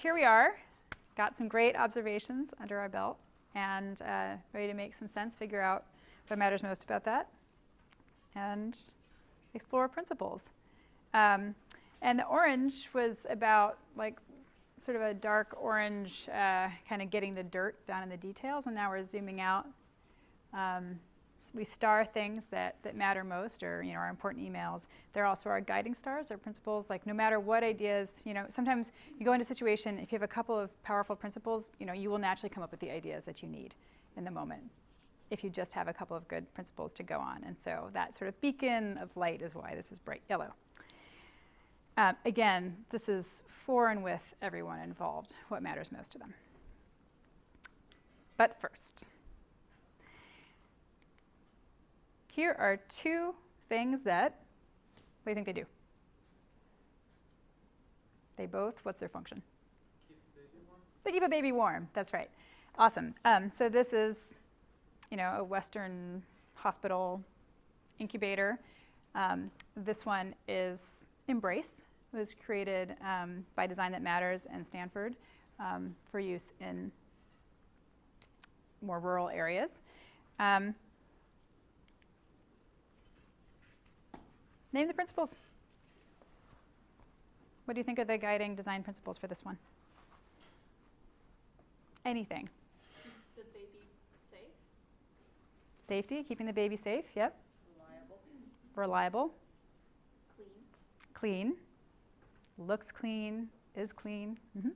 here we are. Got some great observations under our belt and ready to make some sense, figure out what matters most about that, and explore principles. And the orange was about like sort of a dark orange, kind of getting the dirt down in the details, and now we're zooming out. We star things that matter most, or our important emails. They're also our guiding stars, our principles. Like no matter what ideas, sometimes you go into a situation, if you have a couple of powerful principles, you will naturally come up with the ideas that you need in the moment, if you just have a couple of good principles to go on. And so that sort of beacon of light is why this is bright yellow. Again, this is for and with everyone involved, what matters most to them. But first, here are two things that, what do you think they do? They both, what's their function? Keep the baby warm. They keep a baby warm, that's right. Awesome. So this is, a Western hospital incubator. This one is Embrace. It was created by Design That Matters and Stanford for use in more rural areas. Name the principles. What do you think are the guiding design principles for this one? Anything. The baby safe. Safety, keeping the baby safe, yep. Reliable. Reliable. Clean. Clean. Looks clean, is clean. Mm-hmm.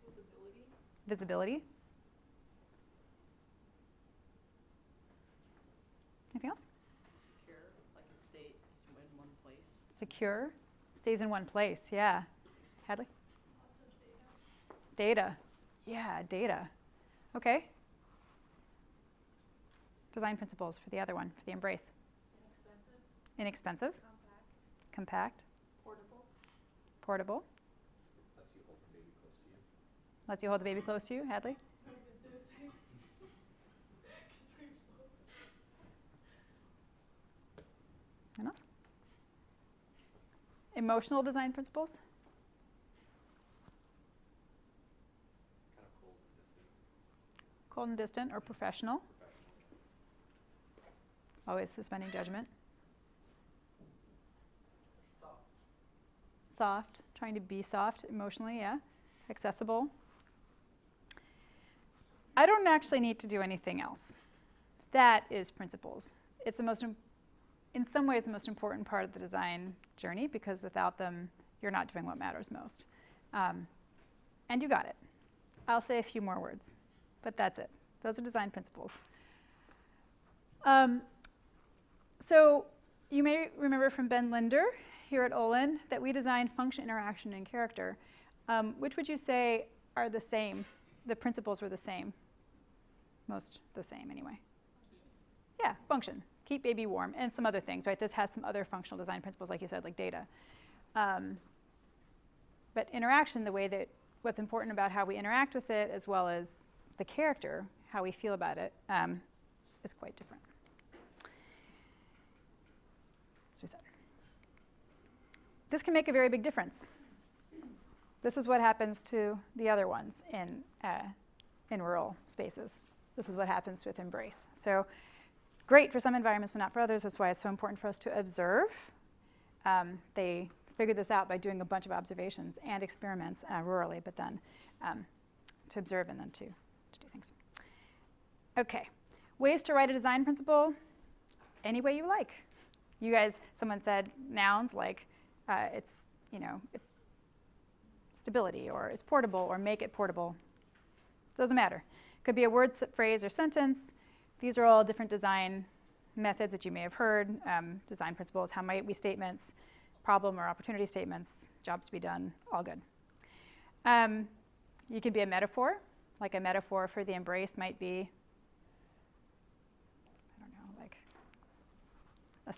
Visibility. Visibility. Anything else? Secure, like it stays in one place. Secure, stays in one place, yeah. Hadley? Data. Yeah, data. Okay. Design principles for the other one, for the Embrace. Inexpensive. Inexpensive. Compact. Compact. Portable. Portable. Lets you hold the baby close to you. Lets you hold the baby close to you, Hadley? I was going to say the same. Gets very slow. Anyone else? Emotional design principles. It's kind of cold and distant. Cold and distant or professional. Professional. Always suspending judgment. Soft. Soft, trying to be soft emotionally, yeah. Accessible. I don't actually need to do anything else. That is principles. It's the most, in some ways, the most important part of the design journey, because without them, you're not doing what matters most. And you got it. I'll say a few more words, but that's it. Those are design principles. So you may remember from Ben Linder here at Olin that we designed function, interaction, and character. Which would you say are the same? The principles were the same. Most the same, anyway. Yeah, function. Keep baby warm, and some other things, right? This has some other functional design principles, like you said, like data. But interaction, the way that what's important about how we interact with it, as well as the character, how we feel about it, is quite different. As we said. This can make a very big difference. This is what happens to the other ones in rural spaces. This is what happens with Embrace. So great for some environments, but not for others. That's why it's so important for us to observe. They figured this out by doing a bunch of observations and experiments rurally, but then to observe and then to do things. Okay, ways to write a design principle, any way you like. You guys, someone said nouns like it's stability, or it's portable, or make it portable. It doesn't matter. It could be a word, phrase, or sentence. These are all different design methods that you may have heard. Design principles, how might we statements, problem or opportunity statements, jobs to be done, all good. You could be a metaphor, like a metaphor for the Embrace might be, I don't know, like a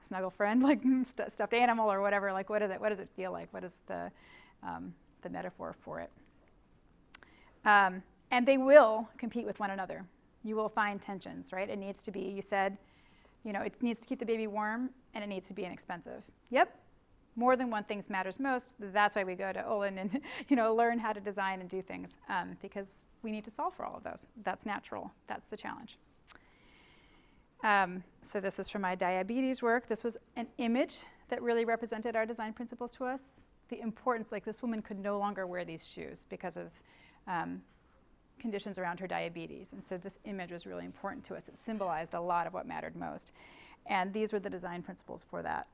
snuggle friend, like stuffed animal or whatever. Like what does it feel like? What is the metaphor for it? And they will compete with one another. You will find tensions, right? It needs to be, you said, it needs to keep the baby warm, and it needs to be inexpensive. Yep, more than one thing matters most. That's why we go to Olin and learn how to design and do things, because we need to solve for all of those. That's natural. That's the challenge. So this is from my diabetes work. This was an image that really represented our design principles to us. The importance, like this woman could no longer wear these shoes because of conditions around her diabetes. And so this image was really important to us. It symbolized a lot of what mattered most. And these were the design principles for that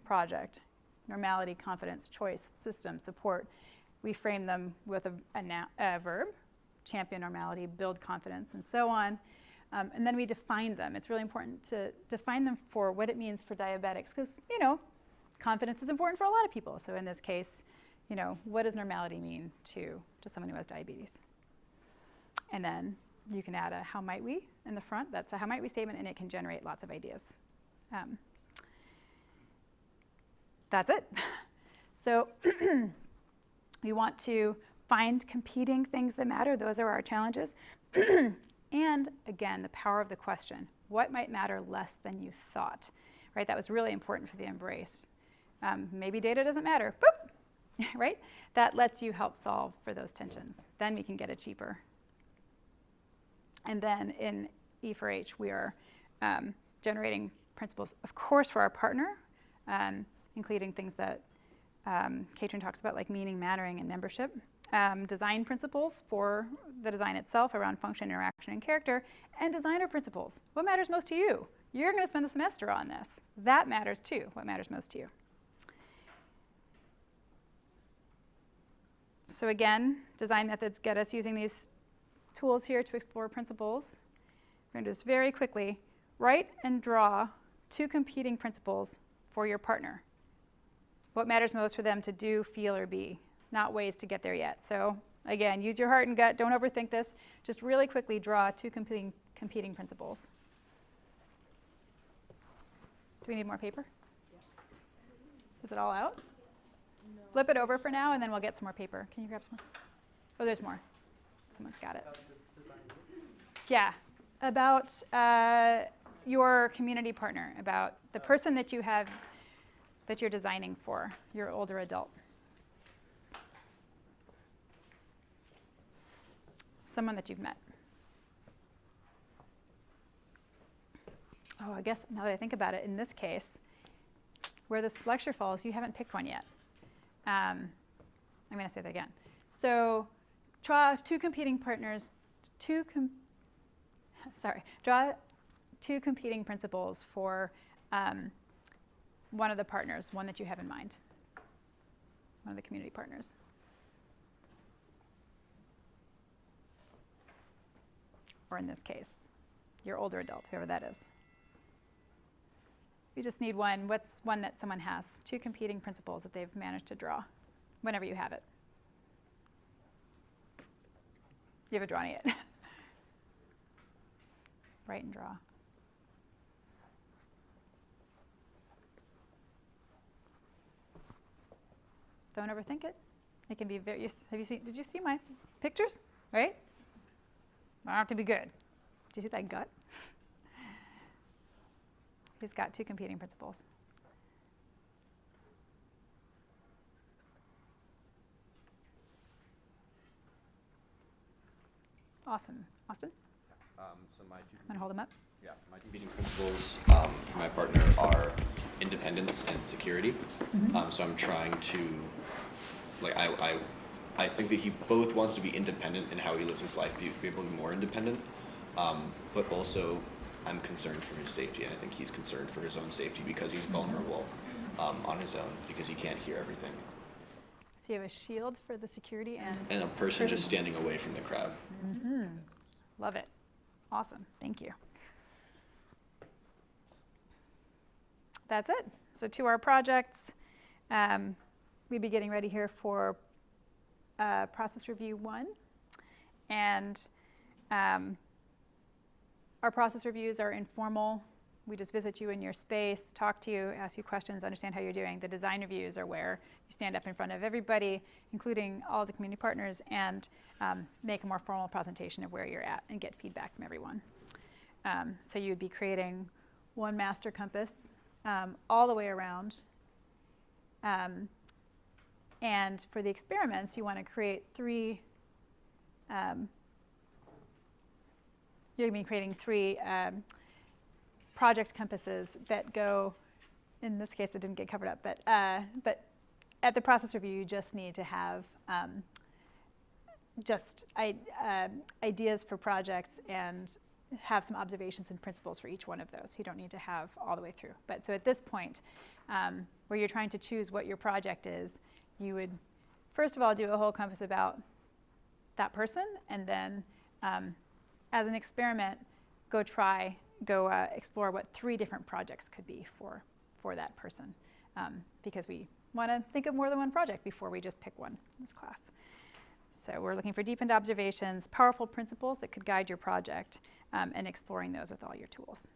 project. Normality, confidence, choice, system, support. We frame them with a verb, champion normality, build confidence, and so on. And then we define them. It's really important to define them for what it means for diabetics, because, confidence is important for a lot of people. So in this case, what does normality mean to someone who has diabetes? And then you can add a how might we in the front. That's a how might we statement, and it can generate lots of ideas. That's it. So we want to find competing things that matter. Those are our challenges. And again, the power of the question. What might matter less than you thought? Right? That was really important for the embrace. Maybe data doesn't matter. Boop! Right? That lets you help solve for those tensions. Then we can get it cheaper. And then in E4H, we are generating principles, of course, for our partner, including things that Katrin talks about, like meaning, mattering, and membership. Design principles for the design itself around function, interaction, and character, and designer principles. What matters most to you? You're going to spend the semester on this. That matters too, what matters most to you. So again, design methods get us using these tools here to explore principles. We're going to do this very quickly. Write and draw 2 competing principles for your partner. What matters most for them to do, feel, or be? Not ways to get there yet. So again, use your heart and gut. Don't overthink this. Just really quickly draw 2 competing principles. Do we need more paper? Yeah. Is it all out? No. Flip it over for now, and then we'll get some more paper. Can you grab some more? Oh, there's more. Someone's got it. The design. Yeah, about your community partner, about the person that you have, that you're designing for, your older adult. Someone that you've met. Oh, I guess now that I think about it, in this case, where this lecture falls, you haven't picked one yet. I'm going to say that again. So draw 2 competing partners, draw 2 competing principles for one of the partners, one that you have in mind, one of the community partners. Or in this case, your older adult, whoever that is. You just need one. What's one that someone has? 2 competing principles that they've managed to draw, whenever you have it. You haven't drawn it yet. Write and draw. Don't overthink it. It can be very, did you see my pictures? Right? I don't have to be good. Did you see that gut? He's got 2 competing principles. Awesome. Austin? So my 2 Want to hold him up? Yeah, my 2 competing principles for my partner are independence and security. So I'm trying to, like, I think that he both wants to be independent in how he lives his life, be able to be more independent, but also I'm concerned for his safety, and I think he's concerned for his own safety because he's vulnerable on his own because he can't hear everything. So you have a shield for the security and a person just standing away from the crowd. Mm-hmm. Love it. Awesome. Thank you. That's it. So to our projects, we'll be getting ready here for process review 1. And our process reviews are informal. We just visit you in your space, talk to you, ask you questions, understand how you're doing. The design reviews are where you stand up in front of everybody, including all the community partners, and make a more formal presentation of where you're at and get feedback from everyone. So you'd be creating one master compass all the way around And for the experiments, you want to create three, you're going to be creating three project compasses that go, in this case it didn't get covered up, but at the process review you just need to have ideas for projects and have some observations and principles for each one of those. You don't need to have all the way through. But so at this point, where you're trying to choose what your project is, you would first of all do a whole compass about that person, and then as an experiment, go explore what 3 different projects could be for that person, because we want to think of more than one project before we just pick one in this class. So we're looking for deepened observations, powerful principles that could guide your project, and exploring those with all your tools.